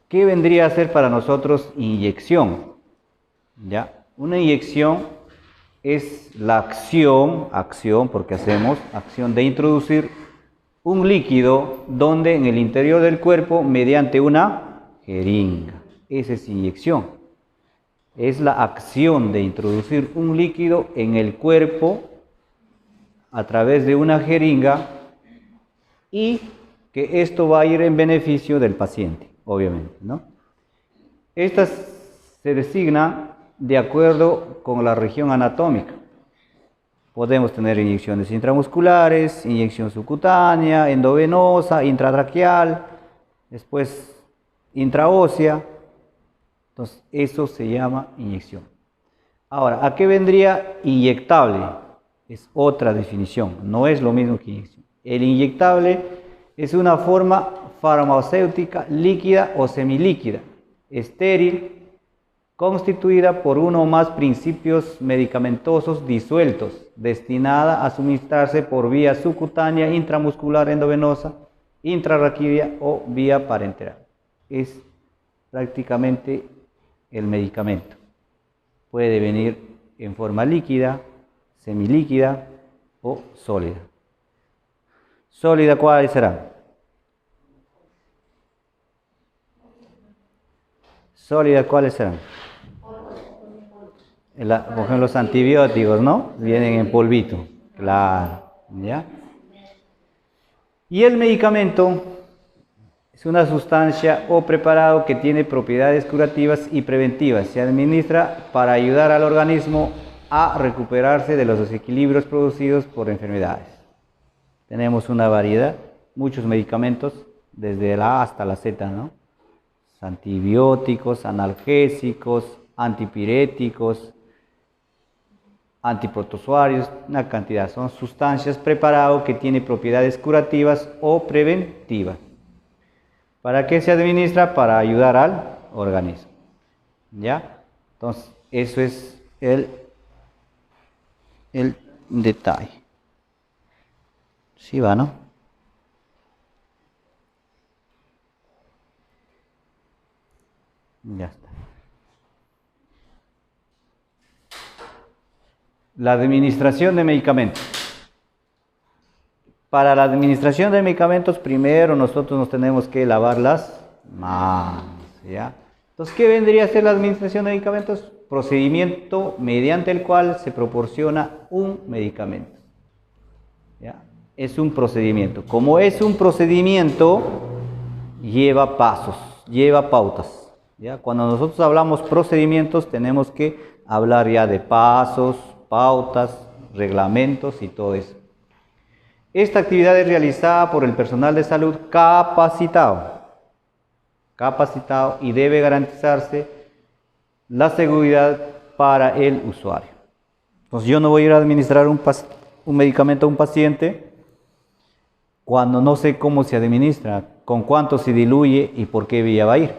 ¿Qué vendría a ser para nosotros inyección? ¿Ya? Una inyección es la acción porque hacemos acción de introducir un líquido donde en el interior del cuerpo mediante una jeringa. Esa es inyección. Es la acción de introducir un líquido en el cuerpo a través de una jeringa y que esto va a ir en beneficio del paciente, obviamente, ¿no? Estas se designan de acuerdo con la región anatómica. Podemos tener inyecciones intramusculares, inyección subcutánea, endovenosa, intratraqueal, después intraósea. Entonces, eso se llama inyección. Ahora, ¿a qué vendría inyectable? Es otra definición, no es lo mismo que inyección. El inyectable es una forma farmacéutica líquida o semilíquida, estéril, constituida por uno o más principios medicamentosos disueltos, destinada a suministrarse por vía subcutánea, intramuscular, endovenosa, intrarraquídea o vía parenteral. Es prácticamente el medicamento. Puede venir en forma líquida, semilíquida o sólida. ¿Sólida cuáles serán? ¿Sólida cuáles serán? Por ejemplo, los antibióticos, ¿no? Vienen en polvito. Claro, ¿ya? Y el medicamento es una sustancia o preparado que tiene propiedades curativas y preventivas. Se administra para ayudar al organismo a recuperarse de los desequilibrios producidos por enfermedades. Tenemos una variedad, muchos medicamentos, desde la A hasta la Z, ¿no? Antibióticos, analgésicos, antipiréticos, antiprotozoarios, una cantidad. Son sustancias preparadas que tienen propiedades curativas o preventivas. ¿Para qué se administra? Para ayudar al organismo. ¿Ya? Entonces, eso es el detalle. ¿Sí va, no? Ya está. La administración de medicamentos. Para la administración de medicamentos, primero nosotros nos tenemos que lavar las manos, ¿ya? Entonces, ¿qué vendría a ser la administración de medicamentos? Procedimiento mediante el cual se proporciona un medicamento, ¿ya? Es un procedimiento. Como es un procedimiento, lleva pasos, lleva pautas, ¿ya? Cuando nosotros hablamos procedimientos, tenemos que hablar ya de pasos, pautas, reglamentos y todo eso. Esta actividad es realizada por el personal de salud capacitado y debe garantizarse la seguridad para el usuario. Entonces, yo no voy a ir a administrar un medicamento a un paciente cuando no sé cómo se administra, con cuánto se diluye y por qué vía va a ir.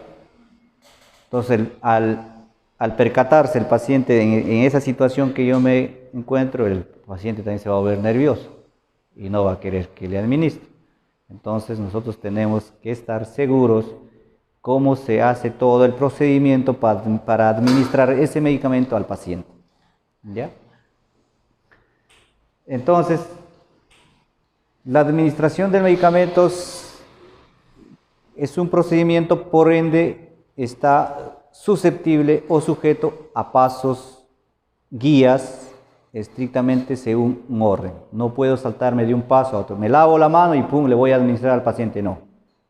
Entonces, al percatarse el paciente en esa situación que yo me encuentro, el paciente también se va a volver nervioso y no va a querer que le administre. Entonces, nosotros tenemos que estar seguros cómo se hace todo el procedimiento para administrar ese medicamento al paciente, ¿ya? Entonces, la administración de medicamentos es un procedimiento, por ende, está susceptible o sujeto a pasos, guías, estrictamente según un orden. No puedo saltarme de un paso a otro. Me lavo la mano y pum, le voy a administrar al paciente. No.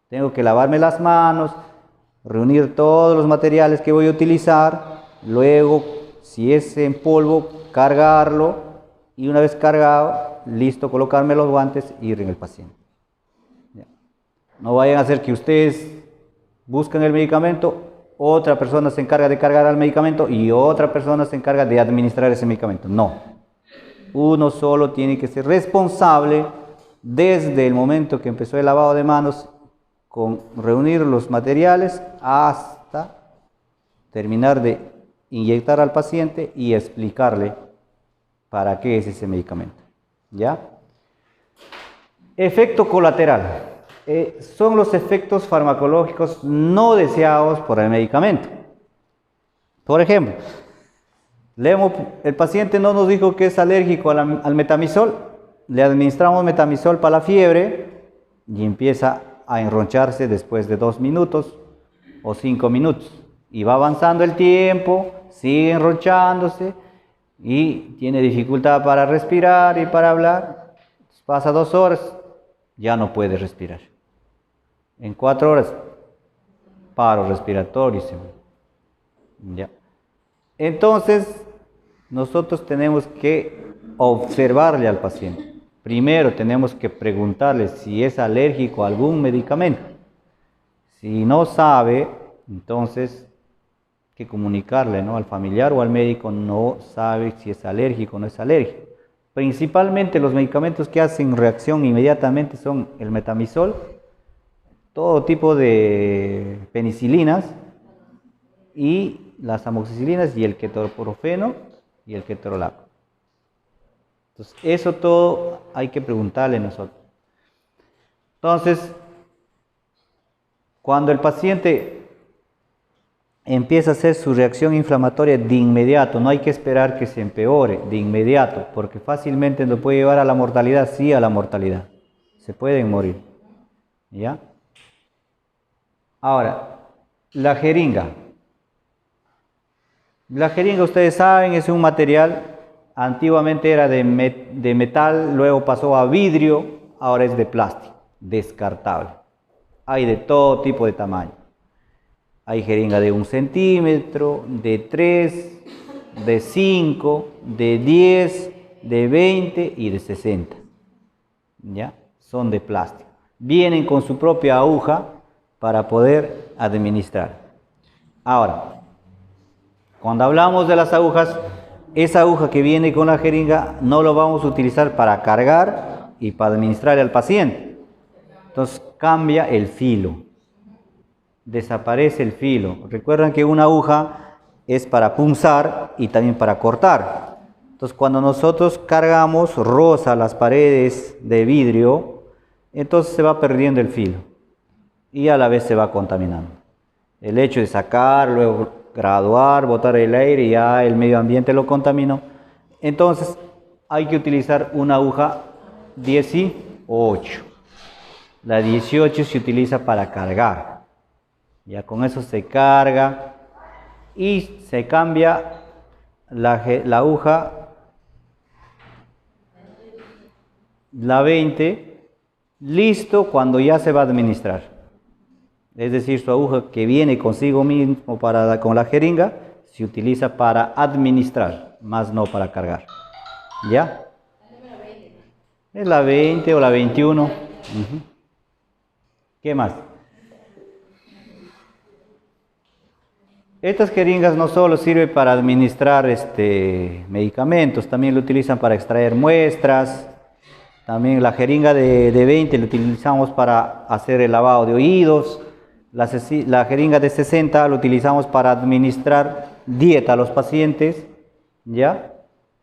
Tengo que lavarme las manos, reunir todos los materiales que voy a utilizar, luego, si es en polvo, cargarlo y una vez cargado, listo, colocarme los guantes e ir en el paciente. ¿Ya? No vayan a hacer que ustedes busquen el medicamento, otra persona se encarga de cargar al medicamento y otra persona se encarga de administrar ese medicamento. No. Uno solo tiene que ser responsable desde el momento que empezó el lavado de manos con reunir los materiales hasta terminar de inyectar al paciente y explicarle para qué es ese medicamento. ¿Ya? Efecto colateral. son los efectos farmacológicos no deseados por el medicamento. Por ejemplo, el paciente no nos dijo que es alérgico al metamizol, le administramos metamizol para la fiebre y empieza a enroncharse después de 2 minutos o 5 minutos. Y va avanzando el tiempo, sigue enronchándose y tiene dificultad para respirar y para hablar. Pasa 2 horas, ya no puede respirar. En 4 horas, paro respiratorio. ¿Ya? Entonces, nosotros tenemos que observarle al paciente. Primero tenemos que preguntarle si es alérgico a algún medicamento. Si no sabe, entonces hay que comunicarle, ¿no? Al familiar o al médico, no sabe si es alérgico o no es alérgico. Principalmente los medicamentos que hacen reacción inmediatamente son el metamizol, todo tipo de penicilinas y las amoxicilinas y el ketoprofeno y el ketorolaco. Entonces, eso todo hay que preguntarle nosotros. Entonces, cuando el paciente empieza a hacer su reacción inflamatoria de inmediato, no hay que esperar que se empeore de inmediato, porque fácilmente nos puede llevar a la mortalidad, sí a la mortalidad. Se pueden morir. ¿Ya? Ahora, la jeringa. La jeringa, ustedes saben, es un material, antiguamente era de metal, luego pasó a vidrio, ahora es de plástico, descartable. Hay de todo tipo de tamaño. Hay jeringa de 1 centímetro, de 3, de 5, de 10, de 20 y de 60. ¿Ya? Son de plástico. Vienen con su propia aguja para poder administrar. Ahora, cuando hablamos de las agujas, esa aguja que viene con la jeringa no lo vamos a utilizar para cargar y para administrarle al paciente. Entonces cambia el filo, desaparece el filo. Recuerden que una aguja es para punzar y también para cortar. Entonces cuando nosotros cargamos, roza las paredes de vidrio, entonces se va perdiendo el filo y a la vez se va contaminando. El hecho de sacar, luego graduar, botar el aire, y ya el medio ambiente lo contaminó. Entonces hay que utilizar una aguja 18. La 18 se utiliza para cargar. Ya con eso se carga y se cambia la aguja, la 20, listo cuando ya se va a administrar. Es decir, su aguja que viene consigo mismo con la jeringa se utiliza para administrar, más no para cargar. ¿Ya? Es la 20 o la 21. ¿Qué más? Estas jeringas no solo sirven para administrar medicamentos, también lo utilizan para extraer muestras. También la jeringa de 20 la utilizamos para hacer el lavado de oídos. La jeringa de 60 la utilizamos para administrar dieta a los pacientes. ¿Ya?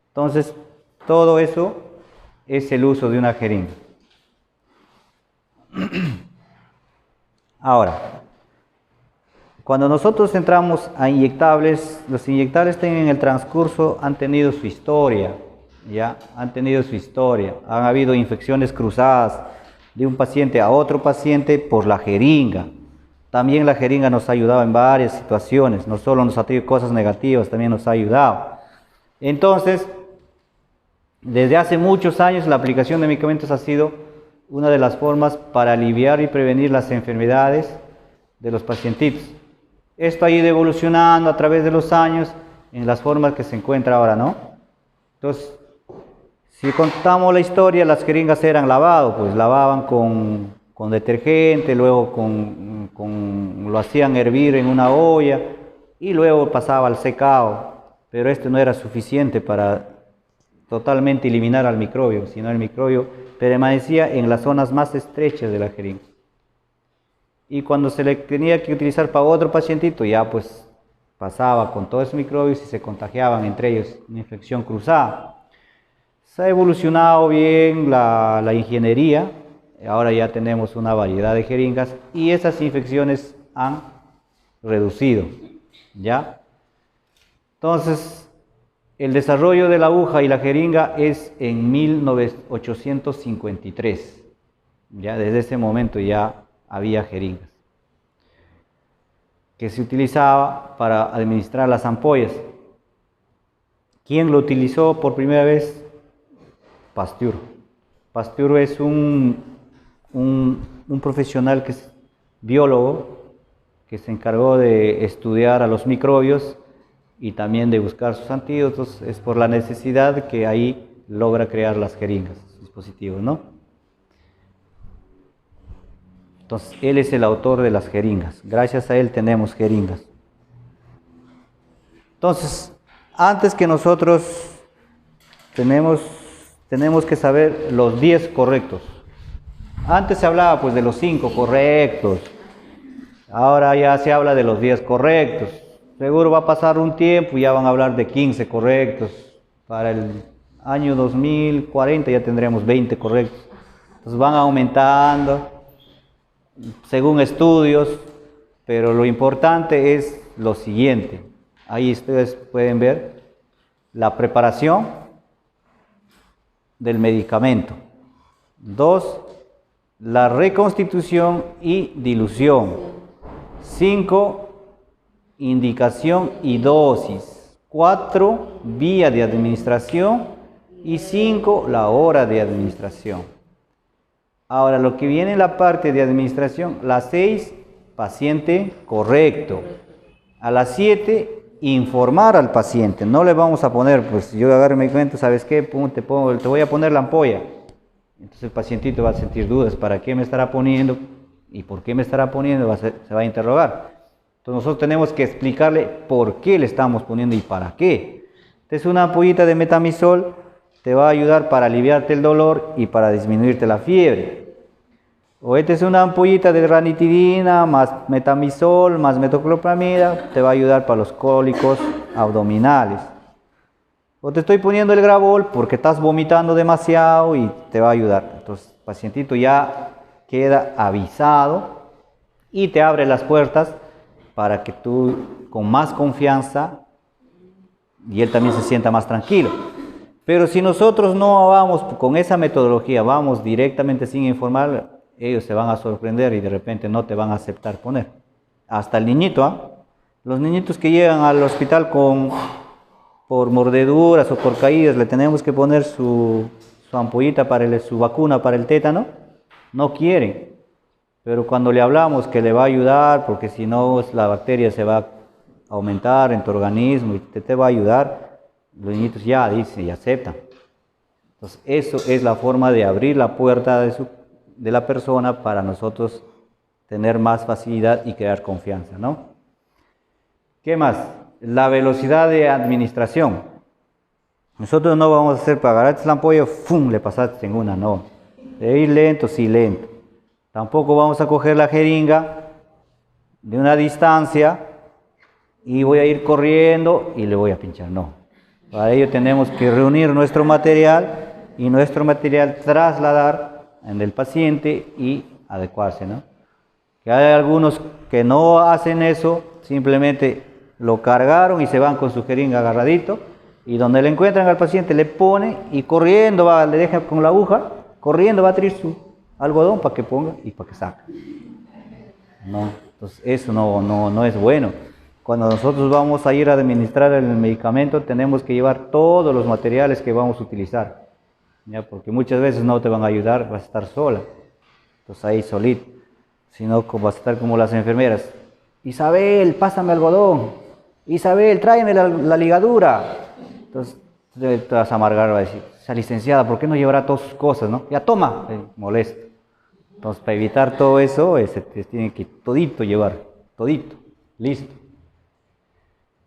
Entonces, todo eso es el uso de una jeringa. Ahora, cuando nosotros entramos a inyectables, los inyectables en el transcurso han tenido su historia, ¿ya? Han tenido su historia. Han habido infecciones cruzadas de un paciente a otro paciente por la jeringa. También la jeringa nos ha ayudado en varias situaciones, no solo nos ha traído cosas negativas, también nos ha ayudado. Entonces, desde hace muchos años la aplicación de medicamentos ha sido una de las formas para aliviar y prevenir las enfermedades de los pacientitos. Esto ha ido evolucionando a través de los años en las formas que se encuentra ahora, ¿no? Entonces, si contamos la historia, las jeringas eran lavadas, pues lavaban con detergente, luego lo hacían hervir en una olla y luego pasaba al secado. Pero esto no era suficiente para totalmente eliminar al microbio, sino el microbio permanecía en las zonas más estrechas de la jeringa. Y cuando se le tenía que utilizar para otro pacientito, ya pues pasaba con todos esos microbios y se contagiaban entre ellos, una infección cruzada. Se ha evolucionado bien la ingeniería Ahora ya tenemos una variedad de jeringas y esas infecciones han reducido, ¿ya? Entonces, el desarrollo de la aguja y la jeringa es en 1853. Ya desde ese momento ya había jeringas que se utilizaba para administrar las ampollas. ¿Quién lo utilizó por primera vez? Pasteur. Pasteur es un profesional que es biólogo, que se encargó de estudiar a los microbios y también de buscar sus antídotos. Es por la necesidad que ahí logra crear las jeringas, dispositivos, ¿no? Entonces, él es el autor de las jeringas. Gracias a él tenemos jeringas. Entonces, antes que nosotros tenemos que saber los 10 correctos. Antes se hablaba pues de los 5 correctos. Ahora ya se habla de los 10 correctos. Seguro va a pasar un tiempo y ya van a hablar de 15 correctos. Para el año 2040 ya tendremos 20 correctos. Entonces van aumentando según estudios, pero lo importante es lo siguiente. Ahí ustedes pueden ver la preparación del medicamento. 2, la reconstitución y dilución. 5, indicación y dosis. 4, vía de administración. Y 5, la hora de administración. Ahora, lo que viene en la parte de administración, la 6, paciente correcto. A la 7, informar al paciente. No le vamos a poner, pues yo agarro el medicamento, ¿sabes qué? Te voy a poner la ampolla. Entonces el pacientito va a sentir dudas, ¿para qué me estará poniendo? ¿Y por qué me estará poniendo? Se va a interrogar. Entonces nosotros tenemos que explicarle por qué le estamos poniendo y para qué. Entonces una ampollita de metamizol te va a ayudar para aliviarte el dolor y para disminuirte la fiebre. O esta es una ampollita de ranitidina más metamizol más metoclopramida, te va a ayudar para los cólicos abdominales. O te estoy poniendo el Gravol porque estás vomitando demasiado y te va a ayudar. Entonces el pacientito ya queda avisado y te abre las puertas para que tú con más confianza y él también se sienta más tranquilo. Pero si nosotros no vamos con esa metodología, vamos directamente sin informar, ellos se van a sorprender y de repente no te van a aceptar poner. Hasta el niñito, ¿ah? Los niñitos que llegan al hospital por mordeduras o por caídas, le tenemos que poner su ampollita su vacuna para el tétano, no quieren. Pero cuando le hablamos que le va a ayudar, porque si no la bacteria se va a aumentar en tu organismo y te va a ayudar, los niñitos ya dicen y aceptan. Entonces eso es la forma de abrir la puerta de la persona para nosotros tener más facilidad y crear confianza, ¿no? ¿Qué más? La velocidad de administración. Nosotros no vamos a hacer para agarrarte la ampolla, ¡fum!, le pasaste en una, no. De ir lento, sí, lento. Tampoco vamos a coger la jeringa de una distancia y voy a ir corriendo y le voy a pinchar, no. Para ello tenemos que reunir nuestro material y nuestro material trasladar en el paciente y adecuarse, ¿no? Que hay algunos que no hacen eso, simplemente lo cargaron y se van con su jeringa agarradito y donde le encuentran al paciente le pone y corriendo le deja con la aguja, corriendo va a tirar su algodón para que ponga y para que saque. No, entonces eso no es bueno. Cuando nosotros vamos a ir a administrar el medicamento, tenemos que llevar todos los materiales que vamos a utilizar, ¿ya? Porque muchas veces no te van a ayudar, vas a estar sola, entonces ahí solito, sino vas a estar como las enfermeras. Isabel, pásame algodón. Isabel, tráeme la ligadura. Entonces te vas a amargar, va a decir, esa licenciada, ¿por qué no llevará todas sus cosas, no? Ya toma, molesto. Entonces para evitar todo eso, se tiene que todito llevar, todito, listo.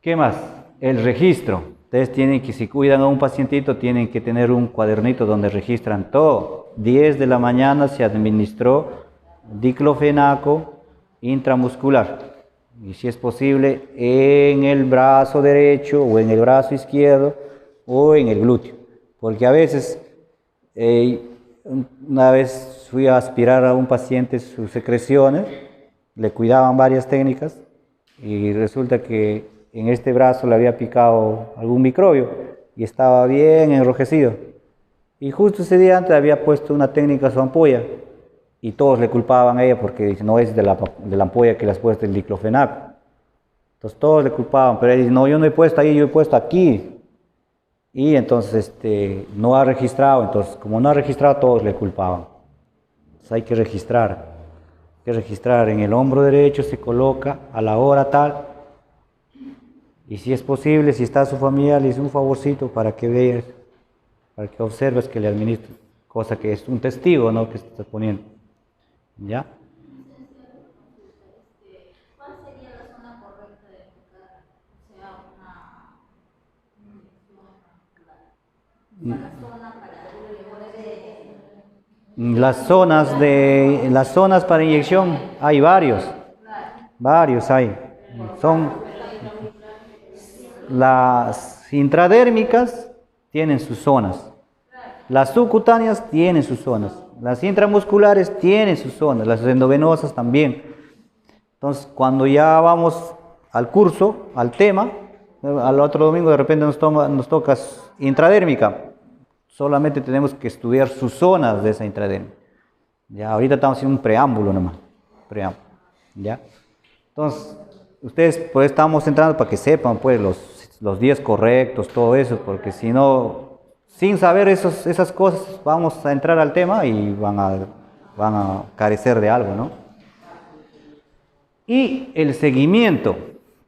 ¿Qué más? El registro. Ustedes tienen que, si cuidan a un pacientito, tienen que tener un cuadernito donde registran todo. 10 de la mañana se administró diclofenaco intramuscular. Y si es posible, en el brazo derecho o en el brazo izquierdo o en el glúteo. Porque a veces, una vez fui a aspirar a un paciente sus secreciones, le cuidaban varias técnicas y resulta que en este brazo le había picado algún microbio y estaba bien enrojecido. Y justo ese día antes había puesto una técnica a su ampolla y todos le culpaban a ella porque dice, no es de la ampolla que le has puesto el diclofenac. Entonces todos le culpaban, pero él dice, no, yo no he puesto ahí, yo he puesto aquí. Y entonces no ha registrado, entonces como no ha registrado todos le culpaban. Entonces hay que registrar. En el hombro derecho se coloca a la hora tal. Y si es posible, si está su familia, le hice un favorcito para que veas, para que observes que le administre, cosa que es un testigo, ¿no? Que se está poniendo. ¿Ya? ¿Cuál sería la zona correcta de aplicar, o sea, una inyección auricular? La zona para Las zonas para inyección hay varios hay. Son las intradérmicas tienen sus zonas, las subcutáneas tienen sus zonas, las intramusculares tienen sus zonas, las endovenosas también. Entonces, cuando ya vamos al curso, al tema, al otro domingo de repente nos toca intradérmica. Solamente tenemos que estudiar sus zonas de esa intradérmica. Ya, ahorita estamos haciendo un preámbulo nomás. Preámbulo. ¿Ya? Entonces, ustedes pues estamos entrando para que sepan pues los días correctos, todo eso, porque si no, sin saber esas cosas, vamos a entrar al tema y van a carecer de algo, ¿no? Y el seguimiento.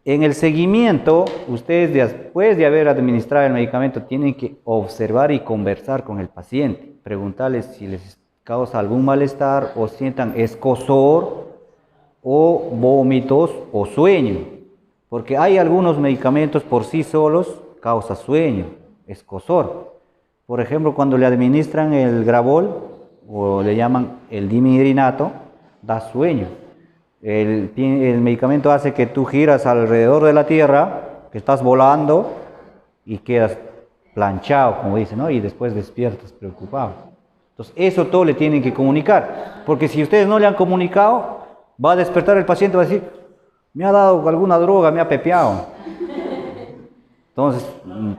En el seguimiento, ustedes después de haber administrado el medicamento, tienen que observar y conversar con el paciente, preguntarles si les causa algún malestar o sientan escozor o vómitos o sueño, porque hay algunos medicamentos por sí solos causa sueño, escozor. Por ejemplo, cuando le administran el Gravol o le llaman el dimigrinato, da sueño. El medicamento hace que tú giras alrededor de la Tierra, que estás volando y quedas planchado, como dicen, ¿no? Y después despiertas preocupado. Entonces, eso todo le tienen que comunicar, porque si ustedes no le han comunicado, va a despertar el paciente y va a decir, me ha dado alguna droga, me ha pepeado. Entonces,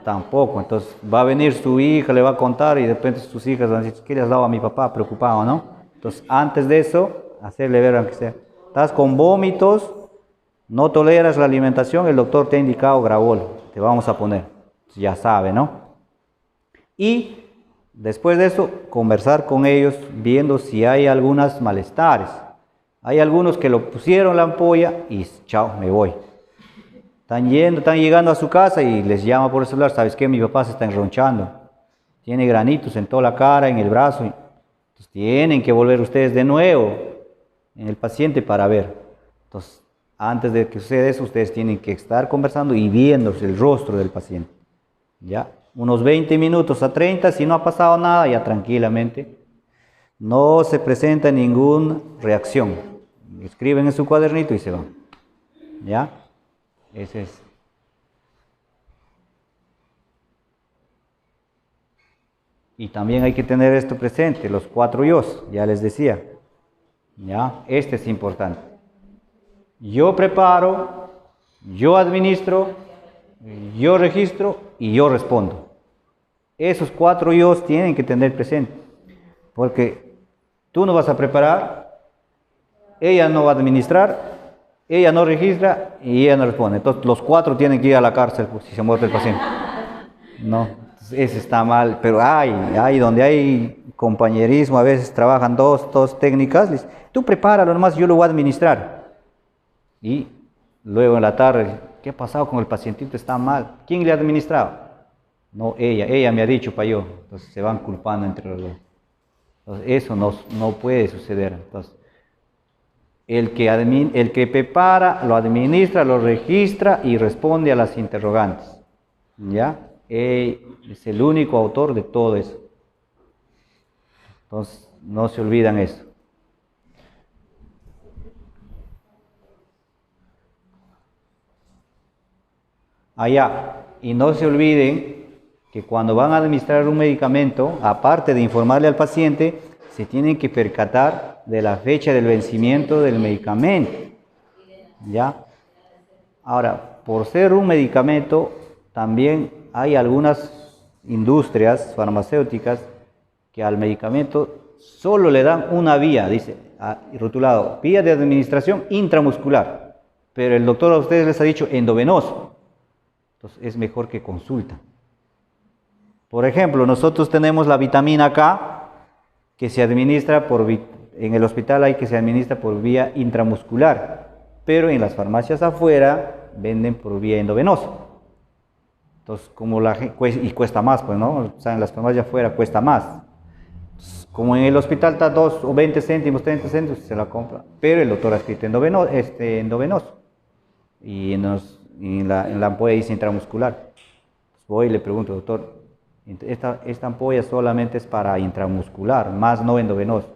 tampoco. Entonces, va a venir su hija, le va a contar y de repente sus hijas van a decir, ¿qué le has dado a mi papá? Preocupado, ¿no? Entonces, antes de eso, hacerle ver, aunque sea, estás con vómitos, no toleras la alimentación, el doctor te ha indicado Gravol, te vamos a poner. Ya sabe, ¿no? Y después de eso, conversar con ellos, viendo si hay algunos malestares. Hay algunos que lo pusieron la ampolla y chao, me voy. Están llegando a su casa y les llama por el celular, ¿sabes qué? Mi papá se está enronchando. Tiene granitos en toda la cara, en el brazo. Entonces tienen que volver ustedes de nuevo en el paciente para ver. Entonces, antes de que suceda eso, ustedes tienen que estar conversando y viéndose el rostro del paciente. ¿Ya? Unos 20 minutos a 30, si no ha pasado nada, ya tranquilamente. No se presenta ninguna reacción. Escriben en su cuadernito y se van. ¿Ya? Ese es. Y también hay que tener esto presente, los 4 yos, ya les decía. ¿Ya? Este es importante. Yo preparo, yo administro, yo registro y yo respondo. Esos 4 yos tienen que tener presente. Porque tú no vas a preparar, ella no va a administrar, ella no registra y ella no responde. Entonces los 4 tienen que ir a la cárcel si se muere el paciente. No, ese está mal, pero hay donde hay compañerismo, a veces trabajan dos técnicas, les, tú prepáralo nomás, yo lo voy a administrar. Y luego en la tarde, ¿qué ha pasado con el pacientito? Está mal. ¿Quién le ha administrado? No, ella me ha dicho para yo. Entonces se van culpando entre los dos. Entonces eso no puede suceder. Entonces, el que prepara, lo administra, lo registra y responde a las interrogantes. ¿Ya? Es el único autor de todo eso. Entonces, no se olvidan eso. Y no se olviden que cuando van a administrar un medicamento, aparte de informarle al paciente, se tienen que percatar de la fecha del vencimiento del medicamento, ¿ya? Ahora, por ser un medicamento, también hay algunas industrias farmacéuticas que al medicamento solo le dan una vía, dice, rotulado, vía de administración intramuscular, pero el doctor a ustedes les ha dicho endovenoso, entonces es mejor que consulten. Por ejemplo, nosotros tenemos la vitamina K que se administra en el hospital hay que se administra por vía intramuscular, pero en las farmacias afuera venden por vía endovenosa. Entonces, como y cuesta más, pues, ¿no? O sea, en las farmacias afuera cuesta más. Entonces, como en el hospital está 2 o 20 céntimos, 30 céntimos, se la compra. Pero el doctor ha escrito endovenoso. Y en la ampolla dice intramuscular. Entonces, voy y le pregunto, doctor, esta ampolla solamente es para intramuscular, más no endovenoso.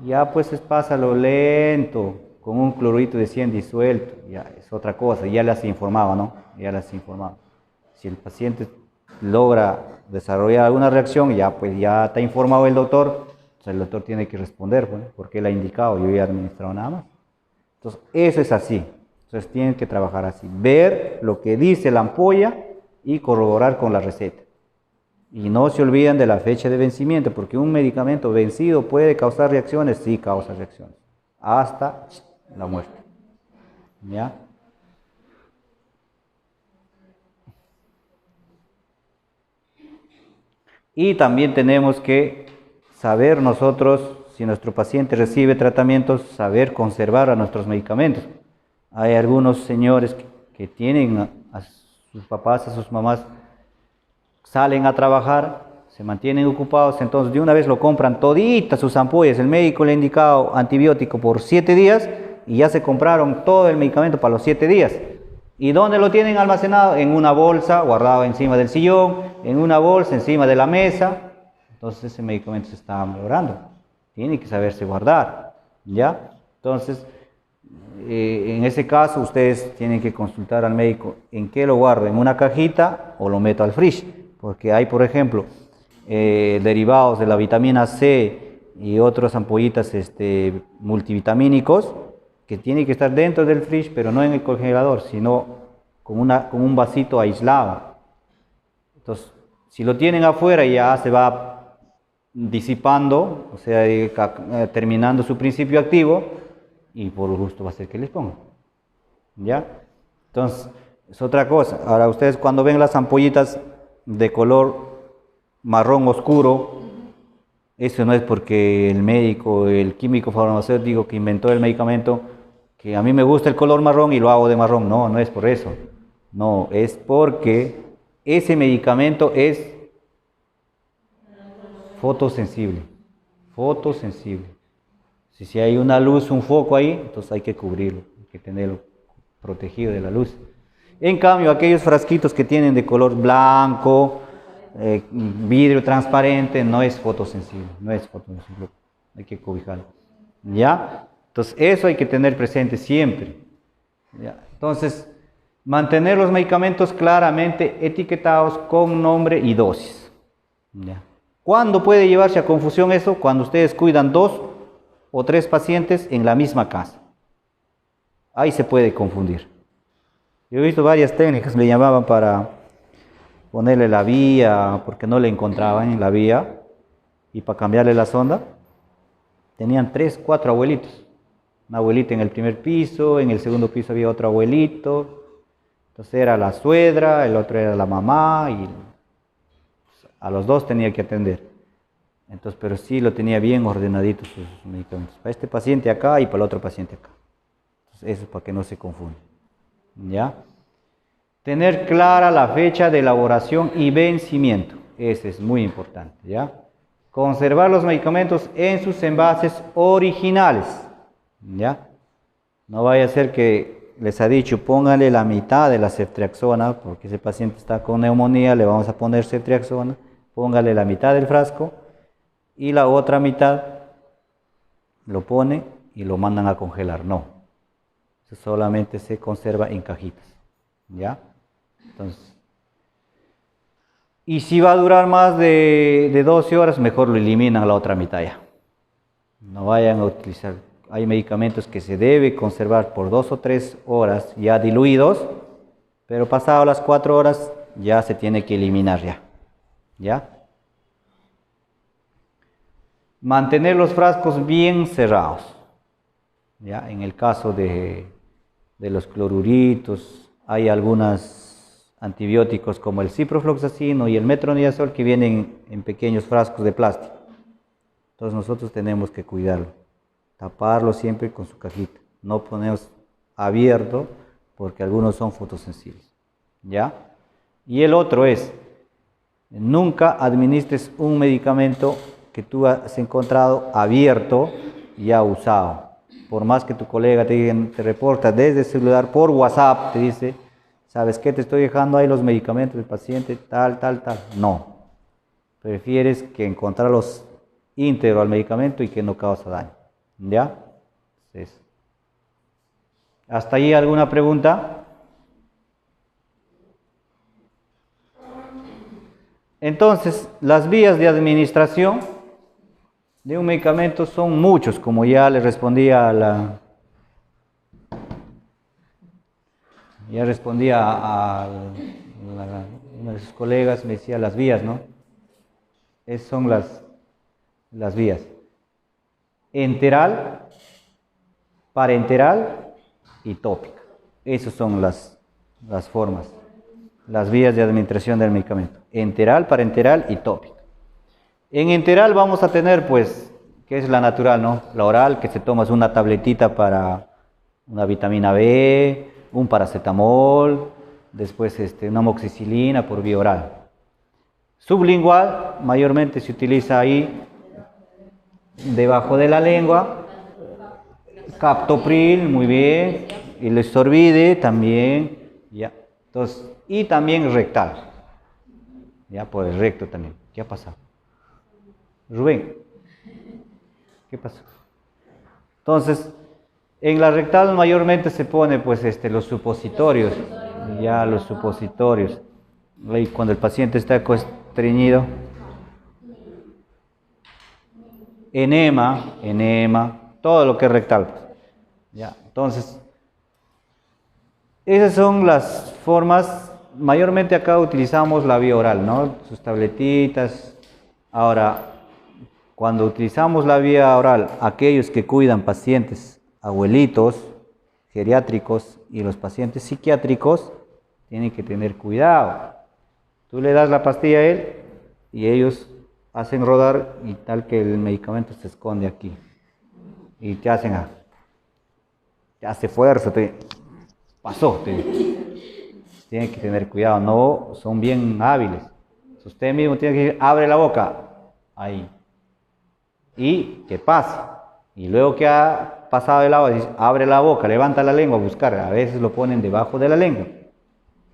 Ya pues pásalo lento, con un cloruro de 100 disuelto, ya es otra cosa, ya les informaba, ¿no? Ya les informaba. Si el paciente logra desarrollar alguna reacción, ya pues ya está informado el doctor, pues el doctor tiene que responder, pues, porque él ha indicado, yo he administrado nada más. Entonces, eso es así. Entonces, tienen que trabajar así, ver lo que dice la ampolla y corroborar con la receta. Y no se olviden de la fecha de vencimiento, porque un medicamento vencido puede causar reacciones, sí causa reacciones, hasta la muerte. ¿Ya? Y también tenemos que saber nosotros, si nuestro paciente recibe tratamientos, saber conservar a nuestros medicamentos. Hay algunos señores que tienen a sus papás, a sus mamás, salen a trabajar, se mantienen ocupados, entonces de una vez lo compran toditas sus ampollas. El médico le ha indicado antibiótico por 7 días y ya se compraron todo el medicamento para los 7 días. ¿Y dónde lo tienen almacenado? En una bolsa, guardado encima del sillón, en una bolsa encima de la mesa. Entonces ese medicamento se está malogrando. Tiene que saberse guardar, ¿ya? Entonces, en ese caso, ustedes tienen que consultar al médico en qué lo guardo, en una cajita o lo meto al fridge, porque hay, por ejemplo, derivados de la vitamina C y otras ampollitas multivitamínicos que tienen que estar dentro del fridge, pero no en el congelador, sino con un vasito aislado. Entonces, si lo tienen afuera, ya se va disipando, o sea, terminando su principio activo, y por gusto va a ser que les pongan. ¿Ya? Entonces, es otra cosa. Ahora, ustedes cuando ven las ampollitas de color marrón oscuro, eso no es porque el médico, el químico farmacéutico que inventó el medicamento, que a mí me gusta el color marrón y lo hago de marrón. No, no es por eso. No, es porque ese medicamento es fotosensible. Fotosensible. Si hay una luz, un foco ahí, entonces hay que cubrirlo, hay que tenerlo protegido de la luz. En cambio, aquellos frasquitos que tienen de color blanco, vidrio transparente, no es fotosensible, hay que cobijarlo. ¿Ya? Entonces, eso hay que tener presente siempre. ¿Ya? Entonces, mantener los medicamentos claramente etiquetados con nombre y dosis. ¿Ya? ¿Cuándo puede llevarse a confusión eso? Cuando ustedes cuidan 2 o 3 pacientes en la misma casa. Ahí se puede confundir. Yo he visto varias técnicas, le llamaban para ponerle la vía, porque no le encontraban en la vía, y para cambiarle la sonda, tenían 3, 4 abuelitos. Una abuelita en el primer piso, en el segundo piso había otro abuelito, entonces era la suegra, el otro era la mamá, y a los 2 tenía que atender. Entonces, pero sí lo tenía bien ordenadito sus medicamentos. Para este paciente acá y para el otro paciente acá. Entonces, eso es para que no se confunda. ¿Ya? Tener clara la fecha de elaboración y vencimiento. Ese es muy importante. ¿Ya? Conservar los medicamentos en sus envases originales. ¿Ya? No vaya a ser que les ha dicho, póngale la mitad de la ceftriaxona, porque ese paciente está con neumonía, le vamos a poner ceftriaxona. Póngale la mitad del frasco. Y la otra mitad lo pone y lo mandan a congelar. No, eso solamente se conserva en cajitas. ¿Ya? Entonces, Y si va a durar más de 12 horas, mejor lo eliminan a la otra mitad ya. No vayan a utilizar. Hay medicamentos que se debe conservar por 2 o 3 horas ya diluidos, pero pasado las 4 horas ya se tiene que eliminar ya. ¿Ya? Mantener los frascos bien cerrados. ¿Ya? En el caso de los cloruritos, hay algunos antibióticos como el ciprofloxacino y el metronidazol que vienen en pequeños frascos de plástico. Entonces nosotros tenemos que cuidarlo, taparlo siempre con su cajita, no ponerlos abierto porque algunos son fotosensibles. ¿Ya? Y el otro es, nunca administres un medicamento que tú has encontrado abierto y ya usado. Por más que tu colega te reporta desde el celular por WhatsApp, te dice, ¿sabes qué? Te estoy dejando ahí los medicamentos del paciente, tal. No. Prefieres que encontrarlos íntegro al medicamento y que no causa daño. ¿Ya? Entonces, ¿hasta ahí alguna pregunta? Entonces, las vías de administración de un medicamento son muchos, como ya le respondía a uno de sus colegas, me decía las vías, ¿no? Esas son las vías. Enteral, parenteral y tópica. Esas son las formas, las vías de administración del medicamento. Enteral, parenteral y tópica. En enteral vamos a tener, pues, que es la natural, ¿no? La oral, que se toma una tabletita para una vitamina B, un paracetamol, después una amoxicilina por vía oral. Sublingual, mayormente se utiliza ahí debajo de la lengua, captopril, muy bien, y el Storbide también, ya. Entonces, y también rectal, ya por el recto también. ¿Qué ha pasado? Rubén, ¿qué pasó? Entonces, en la rectal mayormente se pone pues los supositorios, ya los supositorios. Ahí cuando el paciente está estreñido, enema, todo lo que es rectal. Pues. Ya, entonces, esas son las formas, mayormente acá utilizamos la vía oral, ¿no? Sus tabletitas. Ahora, cuando utilizamos la vía oral, aquellos que cuidan pacientes abuelitos, geriátricos y los pacientes psiquiátricos, tienen que tener cuidado. Tú le das la pastilla a él y ellos hacen rodar y tal que el medicamento se esconde aquí. Y te hace fuerza, pasó. Tienen que tener cuidado, no son bien hábiles. Usted mismo tiene que decir, abre la boca, ahí. Y que pase. Y luego que ha pasado el agua, dice, abre la boca, levanta la lengua a buscar. A veces lo ponen debajo de la lengua.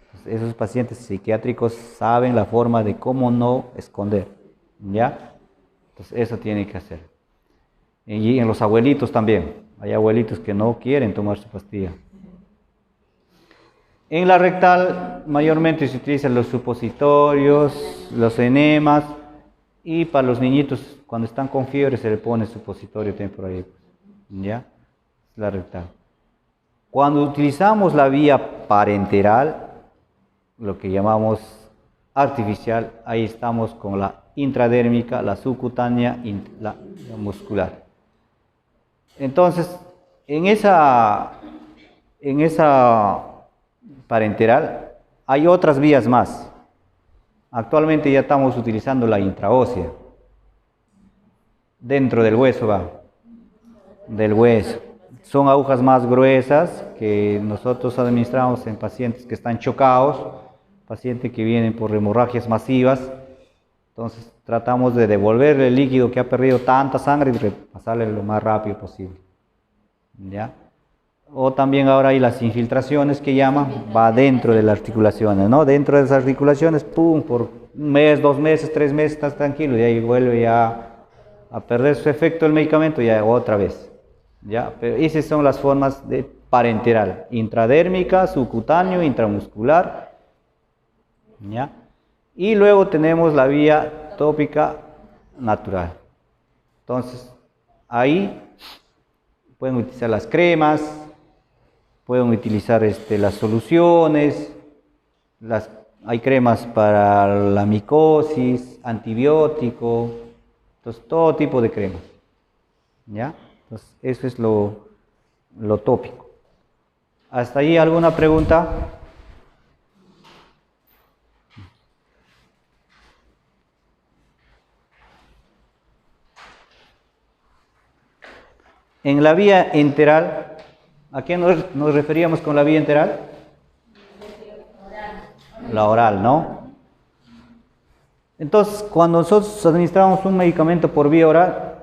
Entonces, esos pacientes psiquiátricos saben la forma de cómo no esconder. ¿Ya? Entonces eso tiene que hacer. Y en los abuelitos también. Hay abuelitos que no quieren tomar su pastilla. En la rectal mayormente se utilizan los supositorios, los enemas. Y para los niñitos, cuando están con fiebre, se le pone supositorio también por ahí. ¿Ya? La rectal. Cuando utilizamos la vía parenteral, lo que llamamos artificial, ahí estamos con la intradérmica, la subcutánea y la muscular. Entonces, en esa parenteral hay otras vías más. Actualmente ya estamos utilizando la intraósea. Dentro del hueso va. Del hueso. Son agujas más gruesas que nosotros administramos en pacientes que están chocados, pacientes que vienen por hemorragias masivas. Entonces tratamos de devolverle el líquido que ha perdido tanta sangre y repasarle lo más rápido posible. ¿Ya? O también ahora hay las infiltraciones que llaman, va dentro de las articulaciones, ¿no? Dentro de las articulaciones, pum, por un mes, 2 meses, 3 meses estás tranquilo y ahí vuelve ya a perder su efecto el medicamento ya otra vez. ¿Ya? Pero esas son las formas de parenteral, intradérmica, subcutáneo, intramuscular. ¿Ya? Y luego tenemos la vía tópica natural. Entonces, ahí pueden utilizar las cremas, pueden utilizar las soluciones, hay cremas para la micosis, antibiótico, entonces todo tipo de cremas. ¿Ya? Entonces, eso es lo tópico. ¿Hasta ahí alguna pregunta? En la vía enteral, ¿a qué nos referíamos con la vía enteral? La oral, ¿no? Entonces, cuando nosotros administramos un medicamento por vía oral,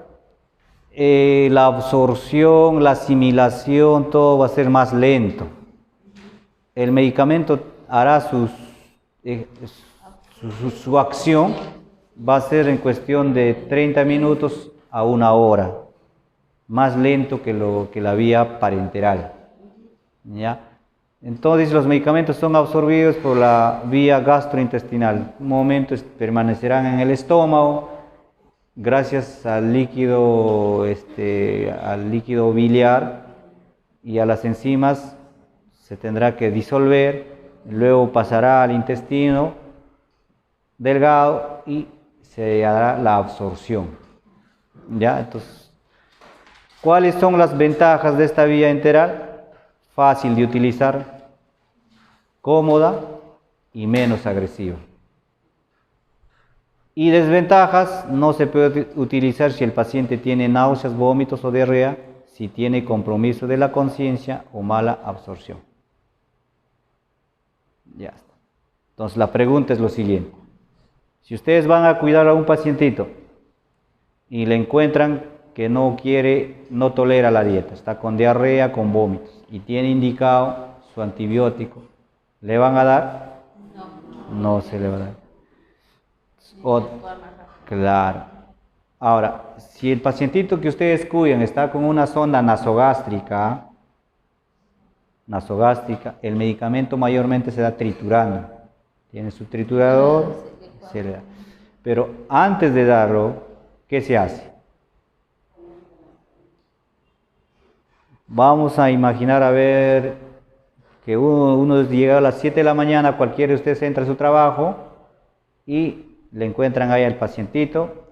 la absorción, la asimilación, todo va a ser más lento. El medicamento hará su acción, va a ser en cuestión de 30 minutos a 1 hora, más lento que la vía parenteral. ¿Ya? Entonces los medicamentos son absorbidos por la vía gastrointestinal. Un momento permanecerán en el estómago, gracias al líquido biliar y a las enzimas se tendrá que disolver, luego pasará al intestino delgado y se hará la absorción. ¿Ya? Entonces, ¿cuáles son las ventajas de esta vía enteral? Fácil de utilizar, cómoda y menos agresiva. Y desventajas, no se puede utilizar si el paciente tiene náuseas, vómitos o diarrea, si tiene compromiso de la conciencia o mala absorción. Ya está. Entonces la pregunta es lo siguiente. Si ustedes van a cuidar a un pacientito y le encuentran que no tolera la dieta, está con diarrea, con vómitos y tiene indicado su antibiótico, ¿le van a dar? No se le va a dar. Claro. Ahora, si el pacientito que ustedes cuidan está con una sonda nasogástrica, el medicamento mayormente se da triturando. Tiene su triturador, se le da. Pero antes de darlo, ¿qué se hace? Vamos a imaginar a ver que uno llega a las 7 de la mañana, cualquiera de ustedes entra a su trabajo y le encuentran ahí al pacientito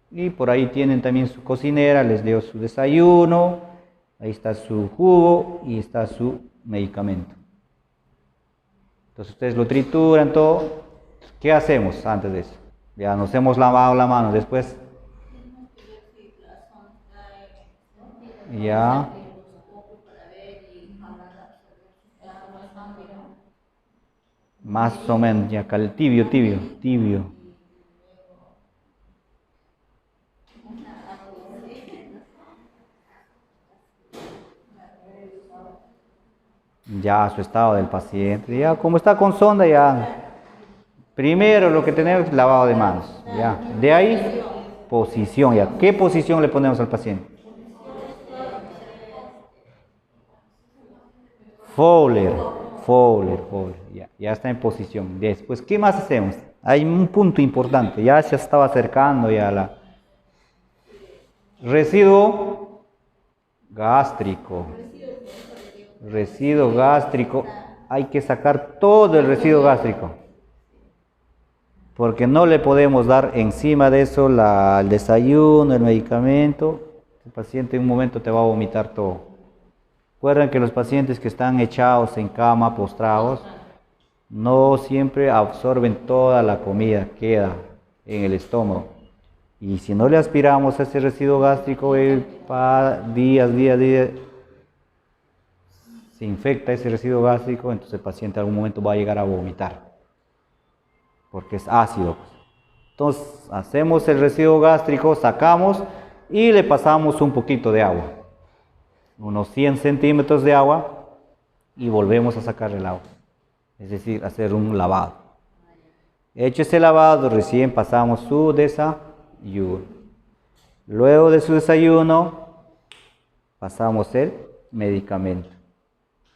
y por ahí tienen también su cocinera, les dio su desayuno, ahí está su jugo y está su medicamento. Entonces ustedes lo trituran todo. ¿Qué hacemos antes de eso? Ya nos hemos lavado la mano, después ya más o menos, ya tibio. Ya su estado del paciente, ya como está con sonda, ya primero lo que tenemos es lavado de manos, ya. De ahí, posición, ya. ¿Qué posición le ponemos al paciente? Fowler, ya está en posición. Después, ¿qué más hacemos? Hay un punto importante, ya se estaba acercando ya la residuo gástrico. Residuo gástrico, hay que sacar todo el residuo gástrico, porque no le podemos dar encima de eso el desayuno, el medicamento. El paciente en un momento te va a vomitar todo. Recuerden que los pacientes que están echados en cama, postrados, no siempre absorben toda la comida, queda en el estómago. Y si no le aspiramos a ese residuo gástrico, días, se infecta ese residuo gástrico, entonces el paciente en algún momento va a llegar a vomitar, porque es ácido. Entonces hacemos el residuo gástrico, sacamos y le pasamos un poquito de agua, unos 100 centímetros de agua, y volvemos a sacar el agua, es decir, hacer un lavado. Hecho ese lavado, recién pasamos su desayuno. Luego de su desayuno, pasamos el medicamento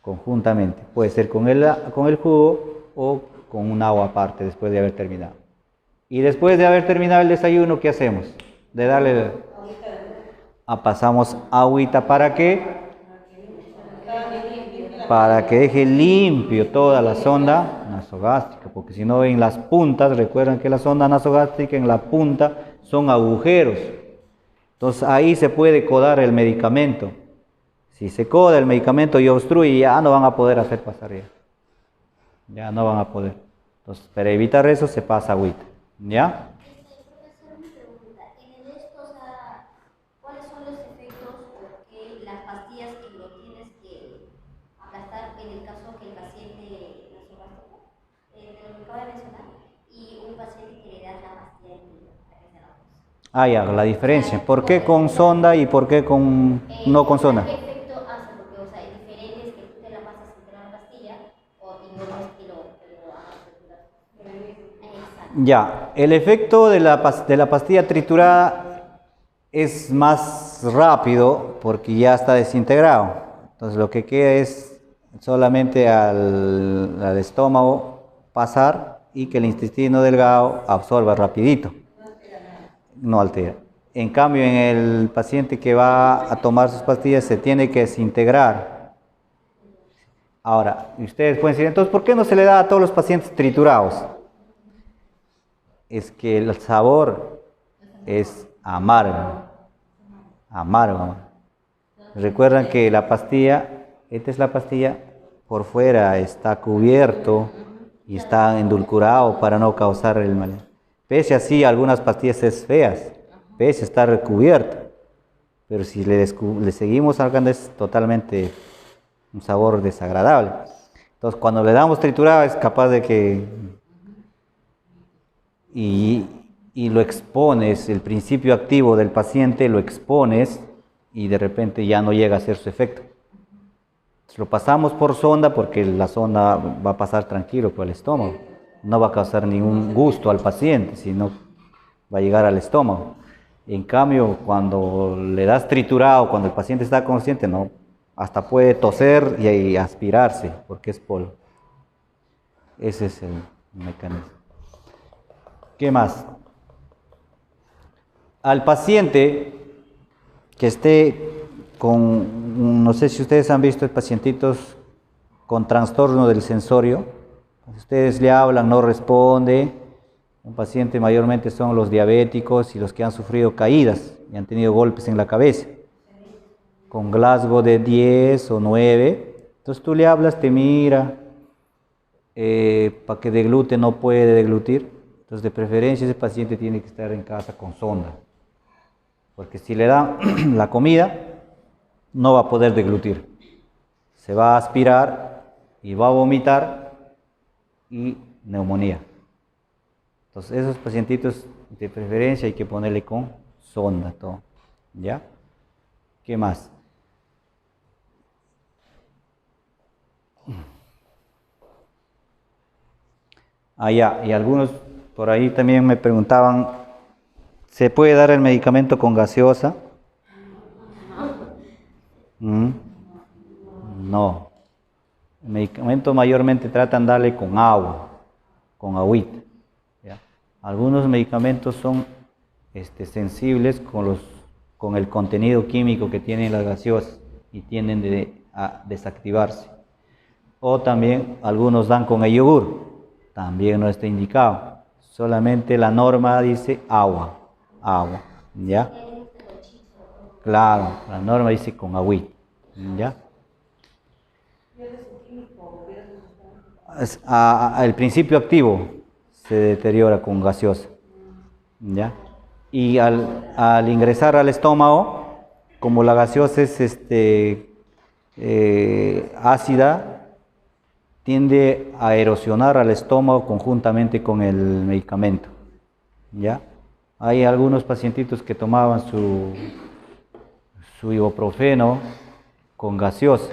conjuntamente. Puede ser con el jugo o con un agua aparte después de haber terminado. Y después de haber terminado el desayuno, ¿qué hacemos? De darle, pasamos agüita, ¿para qué? Para que deje limpio toda la sonda nasogástrica, porque si no en las puntas, recuerden que la sonda nasogástrica en la punta son agujeros, entonces ahí se puede codar el medicamento. Si se coda el medicamento y obstruye, ya no van a poder hacer pasar ya no van a poder. Entonces, para evitar eso se pasa agüita, ¿ya? Profesor, una pregunta. En esto, o sea, ¿cuáles son los efectos o qué las pastillas que lo tienes que aplastar en el caso que el paciente nasogástrico, de lo que acaba de mencionar, y un paciente que le da la pastilla de Ya, la diferencia. ¿Por qué con sonda y por qué con no con sonda? ¿Qué efecto hace? Porque, o sea, es diferente es que tú te la pasas entre la pastilla y no es que lo hagas triturar. Exacto. Ya, el efecto de la pastilla triturada es más rápido porque ya está desintegrado. Entonces lo que queda es solamente al estómago pasar y que el intestino delgado absorba rapidito. No altera. En cambio, en el paciente que va a tomar sus pastillas se tiene que desintegrar. Ahora, ustedes pueden decir, entonces, ¿por qué no se le da a todos los pacientes triturados? Es que el sabor es amargo. Amargo. Recuerdan que la pastilla, esta es la pastilla, por fuera está cubierto y está endulcorado para no causar el mal. Pese así, algunas pastillas es feas, pese a estar recubierta, pero si le seguimos sacando es totalmente un sabor desagradable. Entonces, cuando le damos triturado es capaz de que y lo expones, el principio activo del paciente lo expones y de repente ya no llega a hacer su efecto. Entonces, lo pasamos por sonda porque la sonda va a pasar tranquilo por el estómago. No va a causar ningún gusto al paciente, sino va a llegar al estómago. En cambio, cuando le das triturado, cuando el paciente está consciente, no, hasta puede toser y aspirarse, porque es polvo. Ese es el mecanismo. ¿Qué más? Al paciente que esté con, no sé si ustedes han visto pacientitos con trastorno del sensorio. Ustedes le hablan, no responde. Un paciente mayormente son los diabéticos y los que han sufrido caídas y han tenido golpes en la cabeza. Con Glasgow de 10 o 9. Entonces tú le hablas, te mira, para que deglute, no puede deglutir. Entonces de preferencia ese paciente tiene que estar en casa con sonda. Porque si le dan la comida, no va a poder deglutir. Se va a aspirar y va a vomitar y neumonía. Entonces esos pacientitos de preferencia hay que ponerle con sonda todo, ¿ya? ¿Qué más? Ya, y algunos por ahí también me preguntaban, ¿se puede dar el medicamento con gaseosa? No. El medicamento mayormente tratan de darle con agua, con agüita. ¿Ya? Algunos medicamentos son sensibles con el contenido químico que tienen las gaseosas y tienden a desactivarse. O también algunos dan con el yogur, también no está indicado. Solamente la norma dice agua, ¿ya? Claro, la norma dice con agüita, ¿ya? El principio activo se deteriora con gaseosa, ¿ya? Y al ingresar al estómago, como la gaseosa es ácida, tiende a erosionar al estómago conjuntamente con el medicamento, ¿ya? Hay algunos pacientitos que tomaban su ibuprofeno con gaseosa.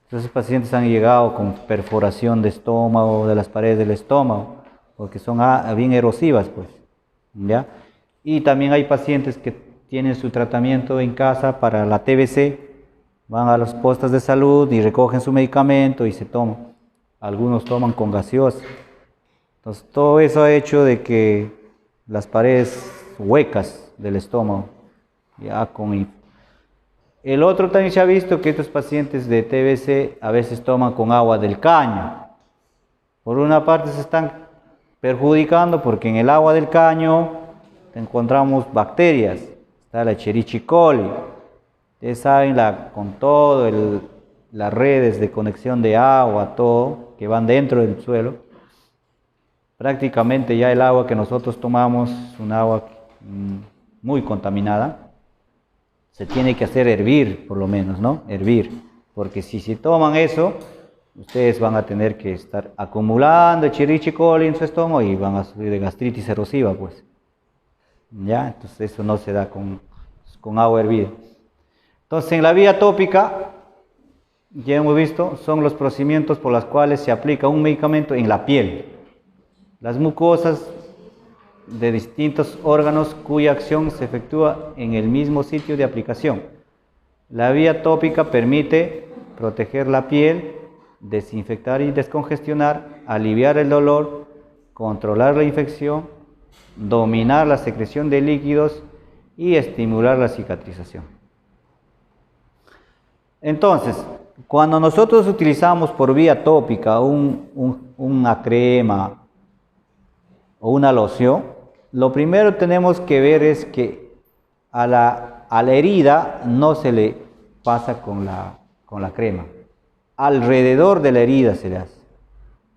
Esos pacientes han llegado con perforación de estómago, de las paredes del estómago, porque son bien erosivas, pues, ¿ya? Y también hay pacientes que tienen su tratamiento en casa para la TBC, van a los postas de salud y recogen su medicamento y se toman. Algunos toman con gaseosa, Entonces, todo eso ha hecho de que las paredes huecas del estómago, ya con... El otro también se ha visto que estos pacientes de TBC a veces toman con agua del caño. Por una parte se están perjudicando porque en el agua del caño encontramos bacterias, está la Escherichia coli. Ustedes saben, con todo las redes de conexión de agua, todo, que van dentro del suelo, prácticamente ya el agua que nosotros tomamos es un agua muy contaminada. Se tiene que hacer hervir, por lo menos, ¿no? Hervir, porque si toman eso, ustedes van a tener que estar acumulando Escherichia coli en su estómago y van a sufrir de gastritis erosiva, pues. ¿Ya? Entonces eso no se da con agua hervida. Entonces en la vía tópica, ya hemos visto, son los procedimientos por los cuales se aplica un medicamento en la piel. Las mucosas de distintos órganos cuya acción se efectúa en el mismo sitio de aplicación. La vía tópica permite proteger la piel, desinfectar y descongestionar, aliviar el dolor, controlar la infección, dominar la secreción de líquidos y estimular la cicatrización. Entonces, cuando nosotros utilizamos por vía tópica una crema o una loción, lo primero que tenemos que ver es que a la herida no se le pasa con la crema. Alrededor de la herida se le hace.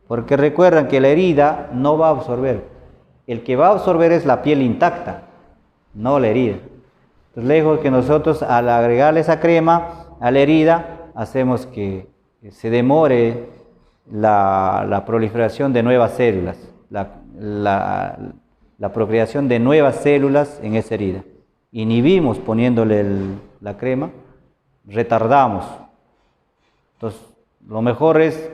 Porque recuerdan que la herida no va a absorber. El que va a absorber es la piel intacta, no la herida. Entonces, lejos que nosotros al agregarle esa crema a la herida, hacemos que se demore la proliferación de nuevas células, la procreación de nuevas células en esa herida. Inhibimos poniéndole la crema, retardamos. Entonces, lo mejor es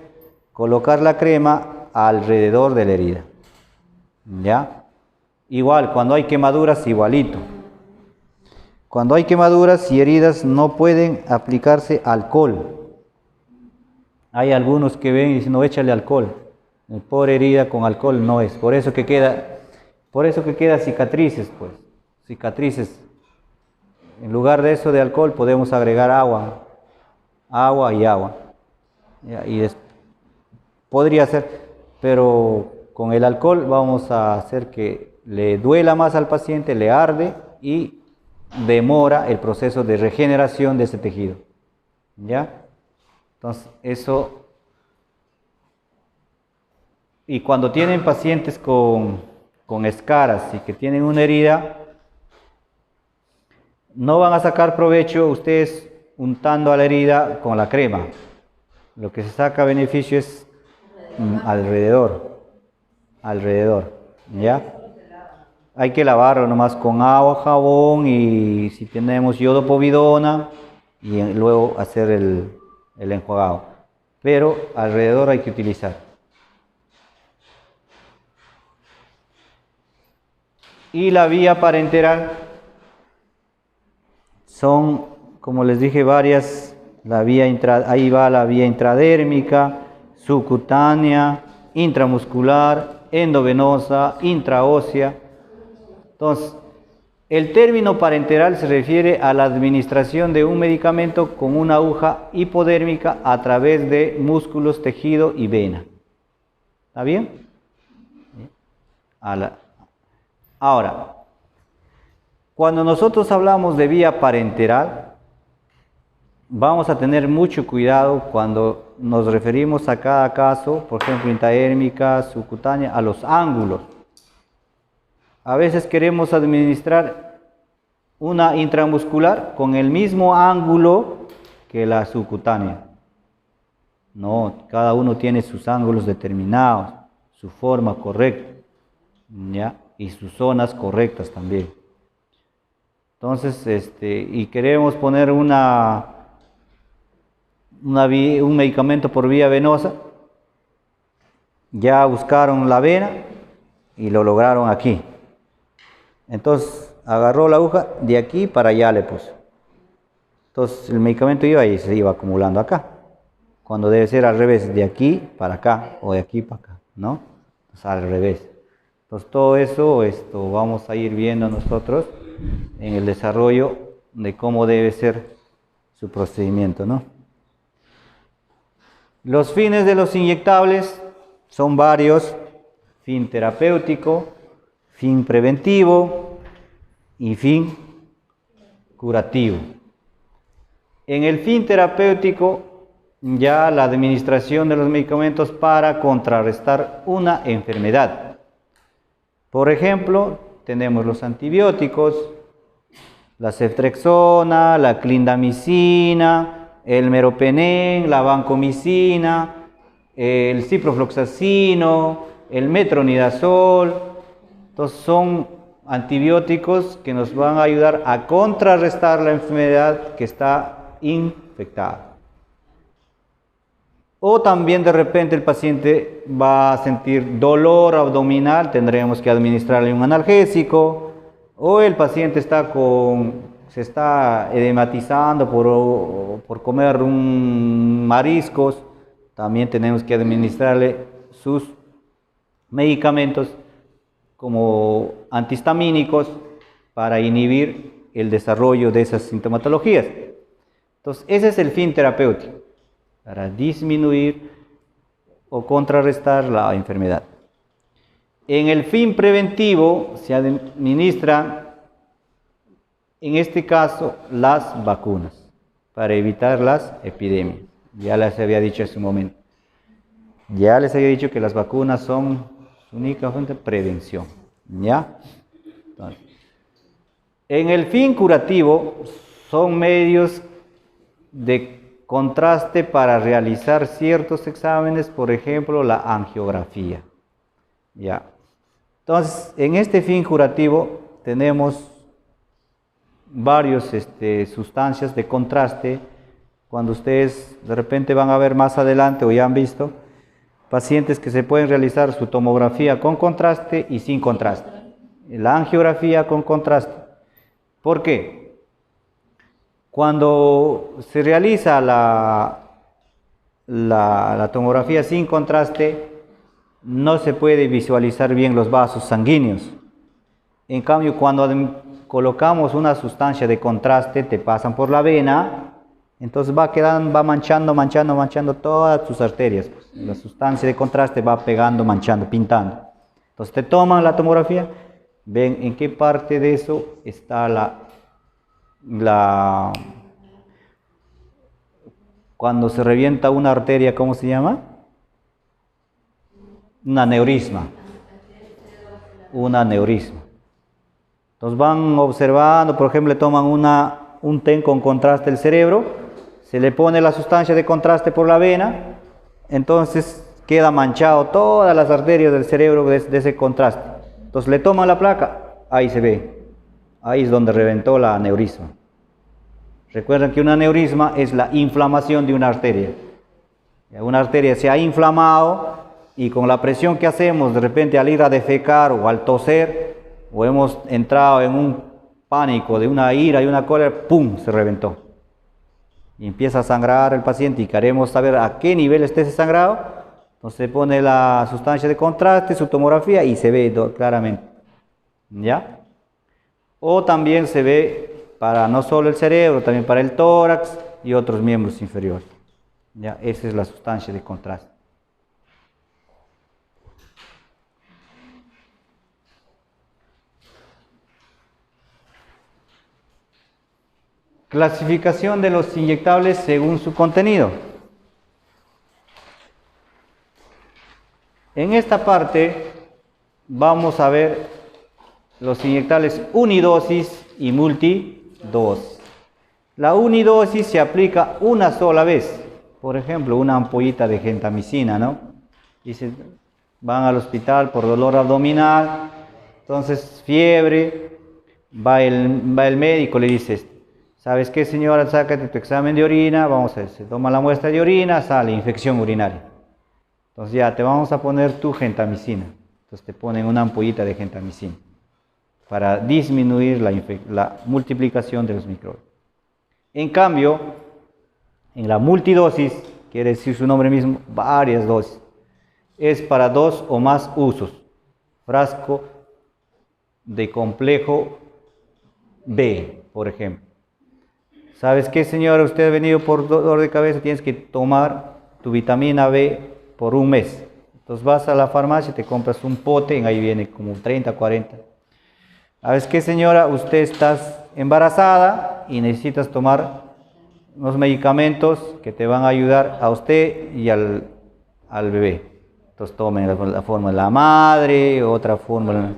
colocar la crema alrededor de la herida. ¿Ya? Igual, cuando hay quemaduras, igualito. Cuando hay quemaduras y heridas no pueden aplicarse alcohol. Hay algunos que ven y dicen, no, échale alcohol. Por herida con alcohol no es. Por eso que queda cicatrices, pues. Cicatrices. En lugar de eso de alcohol podemos agregar agua. Agua y agua. Podría ser, pero con el alcohol vamos a hacer que le duela más al paciente, le arde y demora el proceso de regeneración de ese tejido. ¿Ya? Entonces, eso. Y cuando tienen pacientes con escaras y que tienen una herida, no van a sacar provecho ustedes untando a la herida con la crema. Lo que se saca beneficio es alrededor, ¿ya? Hay que lavarlo nomás con agua, jabón y si tenemos yodo povidona y luego hacer el enjuagado. Pero alrededor hay que utilizar. Y la vía parenteral son, como les dije, varias. Ahí va la vía intradérmica, subcutánea, intramuscular, endovenosa, intraósea. Entonces, el término parenteral se refiere a la administración de un medicamento con una aguja hipodérmica a través de músculos, tejido y vena. ¿Está bien? Ahora, cuando nosotros hablamos de vía parenteral, vamos a tener mucho cuidado cuando nos referimos a cada caso, por ejemplo, intradérmica, subcutánea, a los ángulos. A veces queremos administrar una intramuscular con el mismo ángulo que la subcutánea. No, cada uno tiene sus ángulos determinados, su forma correcta, ¿ya? Y sus zonas correctas también. Entonces, y queremos poner un medicamento por vía venosa, ya buscaron la vena y lo lograron aquí. Entonces agarró la aguja de aquí para allá le puso. Entonces el medicamento iba y se iba acumulando acá, cuando debe ser al revés, de aquí para acá o de aquí para acá, ¿no? Entonces, al revés. Entonces todo eso vamos a ir viendo nosotros en el desarrollo de cómo debe ser su procedimiento, ¿no? Los fines de los inyectables son varios: fin terapéutico, fin preventivo y fin curativo. En el fin terapéutico, ya la administración de los medicamentos para contrarrestar una enfermedad. Por ejemplo, tenemos los antibióticos, la ceftriaxona, la clindamicina, el meropenem, la vancomicina, el ciprofloxacino, el metronidazol. Entonces son antibióticos que nos van a ayudar a contrarrestar la enfermedad que está infectada. O también de repente el paciente va a sentir dolor abdominal, tendremos que administrarle un analgésico. O el paciente se está edematizando por comer mariscos, también tenemos que administrarle sus medicamentos como antihistamínicos para inhibir el desarrollo de esas sintomatologías. Entonces, ese es el fin terapéutico, para disminuir o contrarrestar la enfermedad. En el fin preventivo se administran, en este caso, las vacunas para evitar las epidemias. Ya les había dicho hace un momento. Ya les había dicho que las vacunas son únicamente prevención. ¿Ya? Entonces, en el fin curativo son medios de contraste para realizar ciertos exámenes, por ejemplo, la angiografía. ¿Ya? Entonces, en este fin curativo tenemos varias sustancias de contraste. Cuando ustedes de repente van a ver más adelante o ya han visto pacientes que se pueden realizar su tomografía con contraste y sin contraste, la angiografía con contraste. ¿Por qué? Cuando se realiza la tomografía sin contraste, no se puede visualizar bien los vasos sanguíneos. En cambio, cuando colocamos una sustancia de contraste, te pasan por la vena, entonces va manchando todas tus arterias. Pues. La sustancia de contraste va pegando, manchando, pintando. Entonces te toman la tomografía, ven en qué parte de eso está cuando se revienta una arteria, ¿cómo se llama? Un aneurisma. Un aneurisma. Entonces van observando, por ejemplo, le toman un TEN con contraste del cerebro, se le pone la sustancia de contraste por la vena, entonces queda manchado todas las arterias del cerebro de ese contraste. Entonces le toman la placa, ahí se ve, ahí es donde reventó la aneurisma. Recuerden que un aneurisma es la inflamación de una arteria. Una arteria se ha inflamado y con la presión que hacemos, de repente al ir a defecar o al toser, o hemos entrado en un pánico de una ira y una cólera, ¡pum!, se reventó. Y empieza a sangrar el paciente y queremos saber a qué nivel está ese sangrado. Entonces se pone la sustancia de contraste, su tomografía y se ve claramente. ¿Ya? O también se ve para no solo el cerebro, también para el tórax y otros miembros inferiores. ¿Ya? Esa es la sustancia de contraste. Clasificación de los inyectables según su contenido. En esta parte vamos a ver los inyectables unidosis y multidosis. La unidosis se aplica una sola vez. Por ejemplo, una ampollita de gentamicina, ¿no? Dice, van al hospital por dolor abdominal, entonces fiebre, va el médico, le dice, ¿sabes qué, señora? Sácate tu examen de orina, vamos a ver, se toma la muestra de orina, sale infección urinaria. Entonces ya te vamos a poner tu gentamicina. Entonces te ponen una ampollita de gentamicina para disminuir la multiplicación de los microbios. En cambio, en la multidosis, quiere decir su nombre mismo, varias dosis. es para 2 o más usos. Frasco de complejo B, por ejemplo. ¿Sabes qué, señora? Usted ha venido por dolor de cabeza, tienes que tomar tu vitamina B por un mes. Entonces vas a la farmacia, te compras un pote, ahí viene como 30, 40. ¿Sabes qué, señora? Usted está embarazada y necesitas tomar unos medicamentos que te van a ayudar a usted y al bebé. Entonces tomen la fórmula de la madre, otra fórmula,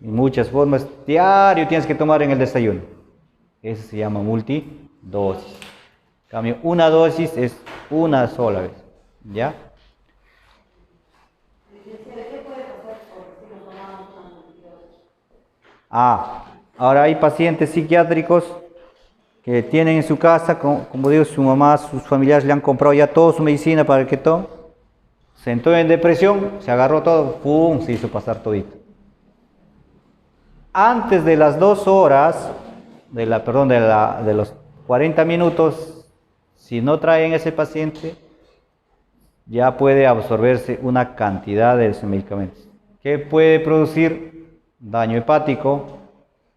muchas formas. Diario tienes que tomar en el desayuno. Eso se llama multidosis. En cambio, una dosis es una sola vez. ¿Ya? Ahora hay pacientes psiquiátricos que tienen en su casa, como digo, su mamá, sus familiares le han comprado ya toda su medicina para que tome. Se entró en depresión, se agarró todo, ¡pum!, se hizo pasar todito. Antes de las 2 horas, de los 40 minutos, si no traen ese paciente, ya puede absorberse una cantidad de esos medicamentos, que puede producir daño hepático,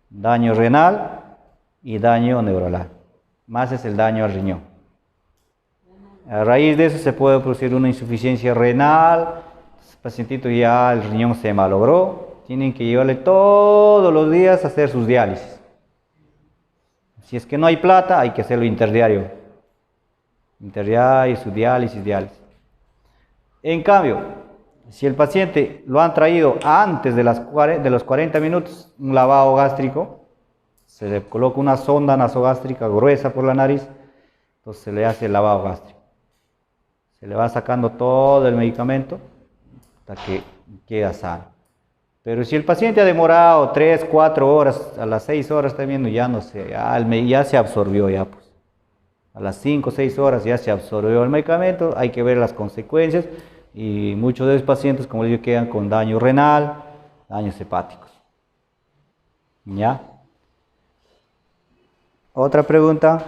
daño renal y daño neuronal. Más es el daño al riñón. A raíz de eso se puede producir una insuficiencia renal, el pacientito ya el riñón se malogró, tienen que llevarle todos los días a hacer sus diálisis. Si es que no hay plata, hay que hacerlo interdiario. Interdiario, su diálisis. En cambio, si el paciente lo han traído antes de los 40 minutos, un lavado gástrico, se le coloca una sonda nasogástrica gruesa por la nariz, entonces se le hace el lavado gástrico. Se le va sacando todo el medicamento hasta que queda sano. Pero si el paciente ha demorado 3, 4 horas, a las 6 horas está viendo, ya no sé, ya se absorbió ya, pues. A las 5 o 6 horas ya se absorbió el medicamento, hay que ver las consecuencias y muchos de los pacientes, como les digo, quedan con daño renal, daños hepáticos. ¿Ya? ¿Otra pregunta?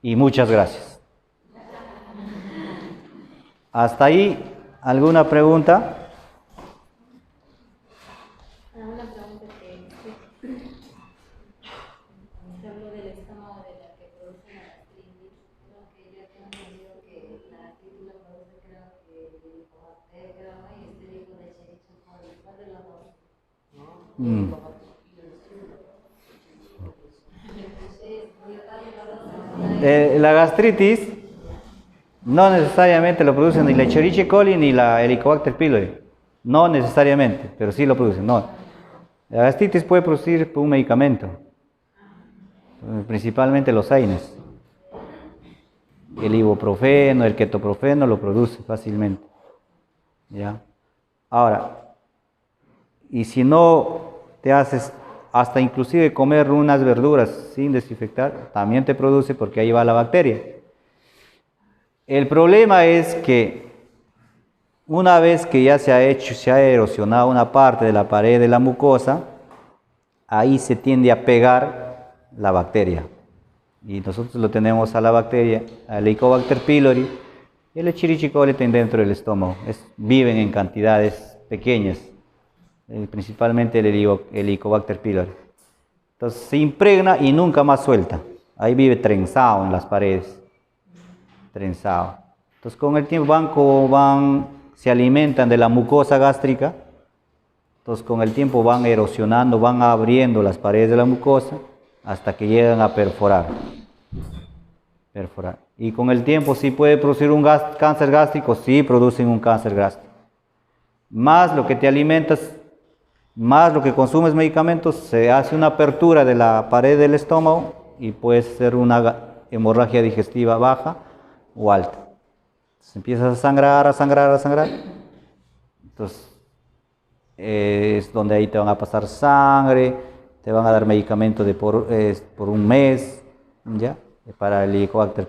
Y muchas gracias. ¿Hasta ahí alguna pregunta? Una pregunta que se habló del estómago de la que produce la gastritis. Creo que yo tengo entendido que la gastritis la produce, creo que el helicobacter y este tipo de Escherichia coli. ¿Cuál de los dos? La gastritis no necesariamente lo producen ni la Escherichia coli ni la Helicobacter pylori. No necesariamente, pero sí lo producen. No. La gastritis puede producir por un medicamento, principalmente los AINES. El ibuprofeno, el ketoprofeno lo produce fácilmente. ¿Ya? Ahora, y si no te haces hasta inclusive comer unas verduras sin desinfectar, también te produce porque ahí va la bacteria. El problema es que una vez que ya se ha erosionado una parte de la pared de la mucosa, ahí se tiende a pegar la bacteria. Y nosotros lo tenemos a la bacteria, al Helicobacter pylori, y el Escherichia coli dentro del estómago. Viven en cantidades pequeñas, principalmente el Helicobacter pylori. Entonces se impregna y nunca más suelta. Ahí vive trenzado en las paredes. Trenzado. Entonces con el tiempo se alimentan de la mucosa gástrica. Entonces con el tiempo van erosionando, van abriendo las paredes de la mucosa hasta que llegan a perforar. Y con el tiempo sí puede producir un cáncer gástrico, sí producen un cáncer gástrico. Más lo que te alimentas, más lo que consumes medicamentos, se hace una apertura de la pared del estómago y puede ser una hemorragia digestiva baja o alta. Entonces empiezas a sangrar. Entonces es donde ahí te van a pasar sangre, te van a dar medicamentos por un mes, ¿ya? Para el Helicobacter